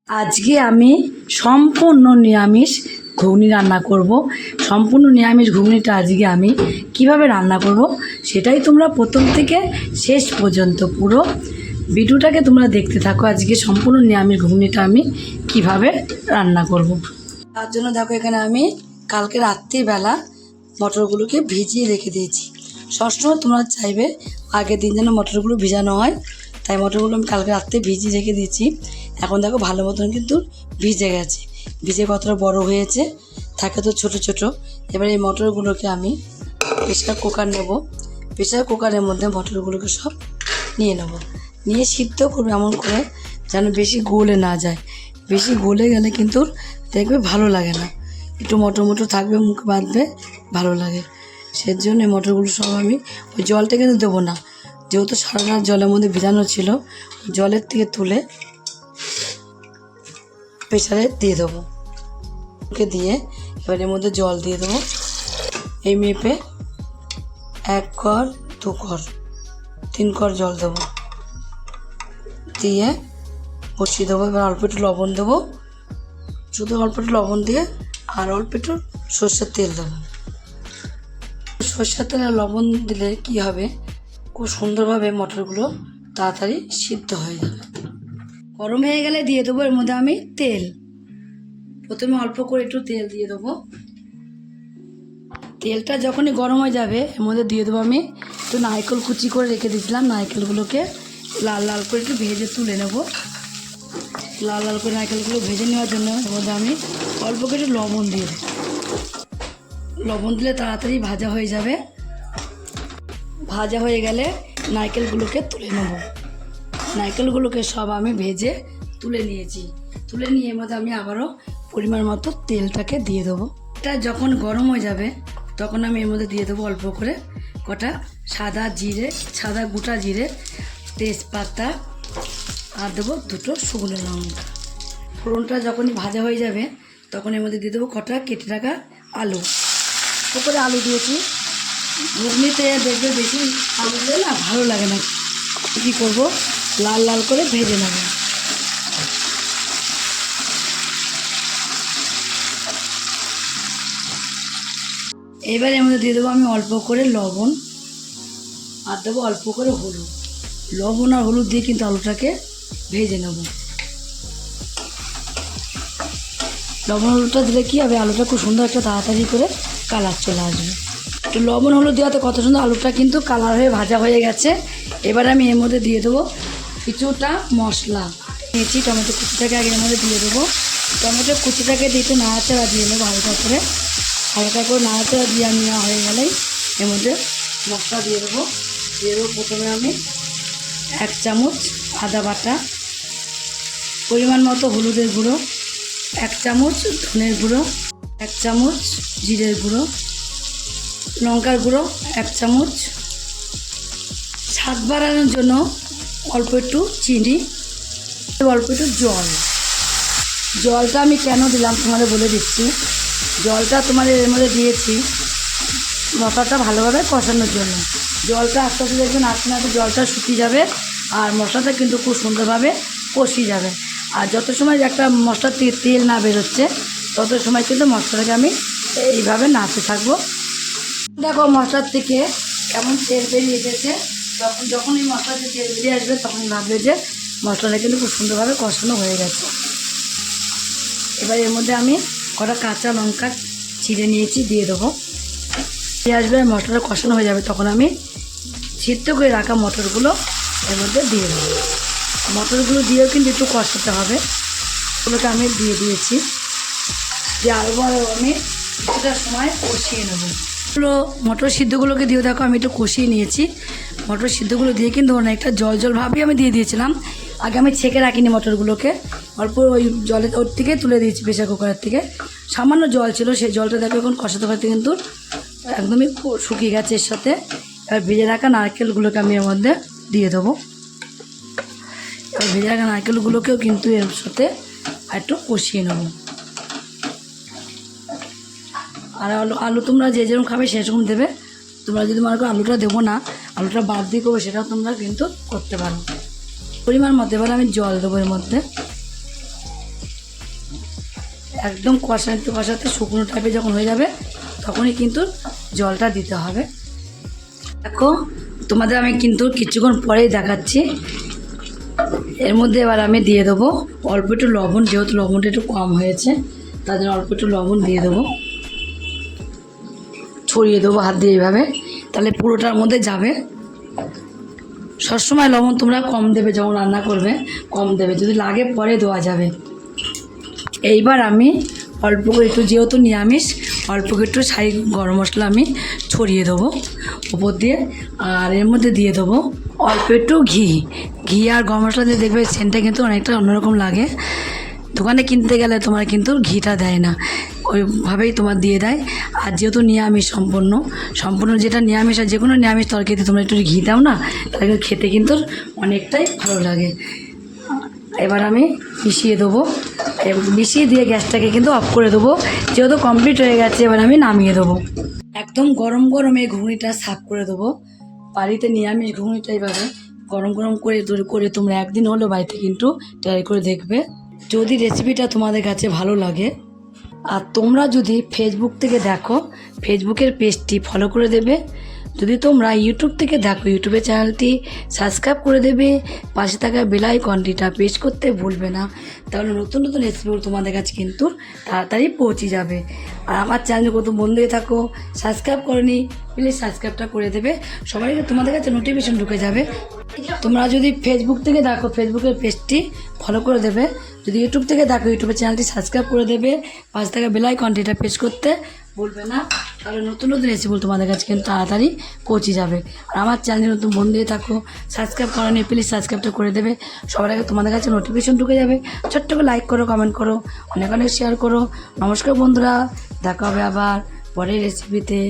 আজকে আমি সম্পূর্ণ নিরামিষ ঘুগনি রান্না করব। সম্পূর্ণ নিরামিষ ঘুগনিটা আজকে আমি কিভাবে রান্না করব সেটাই তোমরা প্রথম থেকে শেষ পর্যন্ত পুরো ভিডিওটাকে তোমরা দেখতে থাকো। আজকে সম্পূর্ণ নিরামিষ ঘুগনিটা আমি কিভাবে রান্না করব। তার জন্য দেখো এখানে আমি কালকে রাত্রিবেলা মটরগুলোকে ভিজিয়ে রেখে দিয়েছি। সবসময় তোমরা চাইবে আগের দিন যেন মটরগুলো ভিজানো হয়, তাই মটরগুলো আমি কালকে রাত্রে ভিজিয়ে রেখে দিয়েছি। এখন দেখো ভালো মতন কিন্তু ভিজে গেছে, ভিজে কতটা বড় হয়েছে, থাকে তো ছোট ছোট। এবার এই মটরগুলোকে আমি প্রেসার কুকার নেব। প্রেসার কুকারের মধ্যে মটরগুলোকে সব নিয়ে নেব, নিয়ে সিদ্ধ করবো এমন করে যেন বেশি গলে না যায়। বেশি গলে গেলে কিন্তু দেখবে ভালো লাগে না, একটু মটর মটর থাকবে, মুখে বাঁধবে, ভালো লাগে। সেজন্য এই মটরগুলো সব আমি ওই জলটা কিন্তু দেবো না, যেহেতু সারা রাত জলের মধ্যে ভিজানো ছিল, জলের থেকে তুলে প্রেসারে দিয়ে দেবো। ওকে দিয়ে এবার এর মধ্যে জল দিয়ে দেবো, এই মেপে 1 কর 2 কর 3 কর জল দেবো, দিয়ে বসিয়ে দেবো। এবার অল্প একটু লবণ দেবো, শুধু অল্প একটু লবণ দিয়ে আর অল্প একটু সর্ষের তেল দেবো। সর্ষের তেল আর লবণ দিলে কী হবে, খুব সুন্দরভাবে মটরগুলো তাড়াতাড়ি সিদ্ধ হয়ে যাবে। গরম হয়ে গেলে দিয়ে দেবো এর মধ্যে আমি তেল। প্রথমে অল্প করে একটু তেল দিয়ে দেবো। তেলটা যখনই গরম হয়ে যাবে এর মধ্যে দিয়ে দেবো আমি একটু নারকেল কুচি করে রেখে দিয়েছিলাম। নারকেলগুলোকে লাল লাল করে একটু ভেজে তুলে নেব। লাল লাল করে নারকেলগুলো ভেজে নেওয়ার জন্য এর মধ্যে আমি অল্প করে একটু লবণ দিয়ে দেবো। লবণ দিলে তাড়াতাড়ি ভাজা হয়ে যাবে। ভাজা হয়ে গেলে নারকেলগুলোকে তুলে নেব। নারকেলগুলোকে সব আমি ভেজে তুলে নিয়েছি। তুলে নিয়ে এর মধ্যে আমি আবারও পরিমাণ মতো তেলটাকে দিয়ে দেবো। এটা যখন গরম হয়ে যাবে তখন আমি এর মধ্যে দিয়ে দেবো অল্প করে কটা সাদা গোটা জিরে, তেজপাতা, আর দেবো 2টো শুকনো লঙ্কা। ফোড়নটা যখনই ভাজা হয়ে যাবে তখন এর মধ্যে দিয়ে দেবো কটা কেটে রাখা আলু। করে আলু দিয়েছি। ঘুগনিতে দেখবে বেশি আলু দিলে না ভালো লাগে না। কী করবো, লাল লাল করে ভেজে নেব। এবার এর মধ্যে দিয়ে দেবো আমি অল্প করে লবণ, আর দেবো অল্প করে হলুদ। লবণ আর হলুদ দিয়ে কিন্তু আলুটাকে ভেজে নেব। লবণ হলুদটা দিলে কী হবে, আলুটা খুব সুন্দর একটা তাড়াতাড়ি করে কালার চলে আসবে। একটু লবণ হলুদ দেওয়াতে কত সুন্দর আলুটা কিন্তু কালার হয়ে ভাজা হয়ে গেছে। এবার আমি এর মধ্যে দিয়ে দেবো কিছুটা মশলা নিয়েছি। টমেটো কুচিটাকে আগে এর মধ্যে দিয়ে দেবো। টমেটো কুচিটাকে দিয়ে একটু নাড়াচাড়া দিয়ে নেবো হালকা করে নাড়াচাড়া দিয়ে নেওয়া হয়ে গেলেই এর মধ্যে মশলা দিয়ে দেবো। প্রথমে আমি 1 চামচ আদা বাটা, পরিমাণ মতো হলুদের গুঁড়ো, 1 চামচ ধনের গুঁড়ো, 1 চামচ জিরের গুঁড়ো, লঙ্কার গুঁড়ো 1 চামচ, স্বাদ বাড়ানোর জন্য অল্প একটু চিনি, অল্প একটু জল। জলটা আমি কেন দিলাম তোমাদের বলে দিচ্ছি। জলটা তোমাদের এর মধ্যে দিয়েছি মশলাটা ভালোভাবে কষানোর জন্য। জলটা আস্তে আস্তে দেখবেন আস্তে আস্তে জলটা শুকিয়ে যাবে আর মশলাটা কিন্তু খুব সুন্দরভাবে কষিয়ে যাবে। আর যত সময় একটা মশলার থেকে তেল না বেরোচ্ছে তত সময় কিন্তু মশলাটাকে আমি এইভাবে নাড়তে থাকবো। দেখো মশলার থেকে কেমন তেল বেরিয়ে এসেছে, যখন এই মশলা থেকে তেল বেরিয়ে আসবে তখন ভাববে যে মশলাটা কিন্তু খুব সুন্দরভাবে কষানো হয়ে গেছে। এবার এর মধ্যে আমি কটা কাঁচা লঙ্কা চিড়ে নিয়েছি, দিয়ে দেবো। দিয়ে আসবে মশলাটা কষানো হয়ে যাবে তখন আমি সিদ্ধ করে রাখা মটরগুলো এর মধ্যে দিয়ে দেবো। মটরগুলো দিয়েও কিন্তু একটু কষাতে হবে। ওগুলোকে আমি দিয়ে দিয়েছি, দিয়ে আবার আমি কিছুটা সময় কষিয়ে নেবো। মটর সিদ্ধগুলোকে দিয়ে দেখো আমি একটু কষিয়ে নিয়েছি। মটর সিদ্ধগুলো দিয়ে কিন্তু অনেকটা জল জল ভাবেই আমি দিয়ে দিয়েছিলাম। আগে আমি ছেঁকে রাখিনি মটরগুলোকে, অল্প ওই জলের ওর থেকে তুলে দিয়েছি প্রেসার কুকারের থেকে। সামান্য জল ছিল, সেই জলটা দেখো এখন কষাতে কষাতে কিন্তু একদমই শুকিয়ে গেছে এর সাথে। এবার ভেজে রাখা নারকেলগুলোকে আমি এর মধ্যে দিয়ে দেবো। এবার ভেজে রাখা নারকেলগুলোকেও কিন্তু এর সাথে একটু কষিয়ে নেবো। আর আলু তোমরা যে যেরকম খাবে সেরকম দেবে। তোমরা যদি মনে করো আলুটা দেবো না, আলুটা বাদ দিয়ে করবো, সেটাও তোমরা কিন্তু করতে পারো। পরিমাণ মতো এবার আমি জল দেবো এর মধ্যে। একদম কষাতে কষাতে শুকনো টাইপের যখন হয়ে যাবে তখনই কিন্তু জলটা দিতে হবে। দেখো তোমাদের আমি কিন্তু কিছুক্ষণ পরেই দেখাচ্ছি। এর মধ্যে এবার আমি দিয়ে দেবো অল্প একটু লবণ, যেহেতু লবণটা একটু কম হয়েছে তার জন্য অল্প একটু লবণ দিয়ে দেবো, ছড়িয়ে দেবো হাত দিয়ে এইভাবে, তাহলে পুরোটার মধ্যে যাবে। সবসময় লবণ তোমরা কম দেবে, যখন রান্না করবে কম দেবে, যদি লাগে পরে দেওয়া যাবে। এইবার আমি অল্প করে একটু, যেহেতু নিরামিষ, অল্প করে একটু ছাই গরম মশলা আমি ছড়িয়ে দেবো উপর দিয়ে। আর এর মধ্যে দিয়ে দেবো অল্প একটু ঘি আর গরম মশলা দিয়ে দেখবে সেন্টটা কিন্তু অনেকটা অন্যরকম লাগে। দোকানে কিনতে গেলে তোমার কিন্তু ঘিটা দেয় না, ওইভাবেই তোমার দিয়ে দেয়। আর যেহেতু নিরামিষ সম্পূর্ণ যেটা নিরামিষ, আর যে কোনো নিরামিষ তরকারিতে তোমরা একটু ঘি দাও না, তাহলে খেতে কিন্তু অনেকটাই ভালো লাগে। এবার আমি মিশিয়ে দেবো, মিশিয়ে দিয়ে গ্যাসটাকে কিন্তু অফ করে দেবো। যেহেতু কমপ্লিট হয়ে গেছে, এবার আমি নামিয়ে দেবো। একদম গরম গরম এই ঘুগনিটা সার্ভ করে দেবো। বাড়িতে নিরামিষ ঘুগনিটা এইভাবে গরম গরম করে তোমরা একদিন হলেও বাড়িতে কিন্তু ট্রাই করে দেখবে। যদি রেসিপিটা তোমাদের কাছে ভালো লাগে, আর তোমরা যদি ফেসবুক থেকে দেখো, ফেসবুকের পেজটি ফলো করে দেবে। যদি তোমরা ইউটিউব থেকে দেখো, ইউটিউবের চ্যানেলটি সাবস্ক্রাইব করে দেবে। পাশে থাকা বেল আইকনটিটা প্রেস করতে ভুলবে না, তাহলে নতুন নতুন রেসিপিগুলো তোমাদের কাছে কিন্তু তাড়াতাড়ি পৌঁছে যাবে। আর আমার চ্যানেল কত বন্ধু হয়ে থাকো, সাবস্ক্রাইব করনি, প্লিজ সাবস্ক্রাইবটা করে দেবে, সবাইকে তোমাদের কাছে নোটিফিকেশন ঢুকে যাবে। তোমরা যদি ফেসবুক থেকে দেখো, ফেসবুকের পেজটি ফলো করে দেবে। যদি ইউটিউব থেকে দেখো, ইউটিউবের চ্যানেলটি সাবস্ক্রাইব করে দেবে। পাশে থাকা বেল আইকনটিটা প্রেস করতে ভুলবে না, তাহলে নতুন নতুন রেসিপি তোমাদের কাছে কিন্তু তাড়াতাড়ি পৌঁছে যাবে। আর আমার চ্যানেলে নতুন বন্ধু হয়ে থাকো, সাবস্ক্রাইব করো, প্লিজ সাবস্ক্রাইবটা করে দেবে, সবার আগে তোমাদের কাছে নোটিফিকেশন ঢুকে যাবে। ছোট্ট করে লাইক করো, কমেন্ট করো, অনেক অনেক শেয়ার করো। নমস্কার বন্ধুরা, দেখা হবে আবার পরের রেসিপিতে।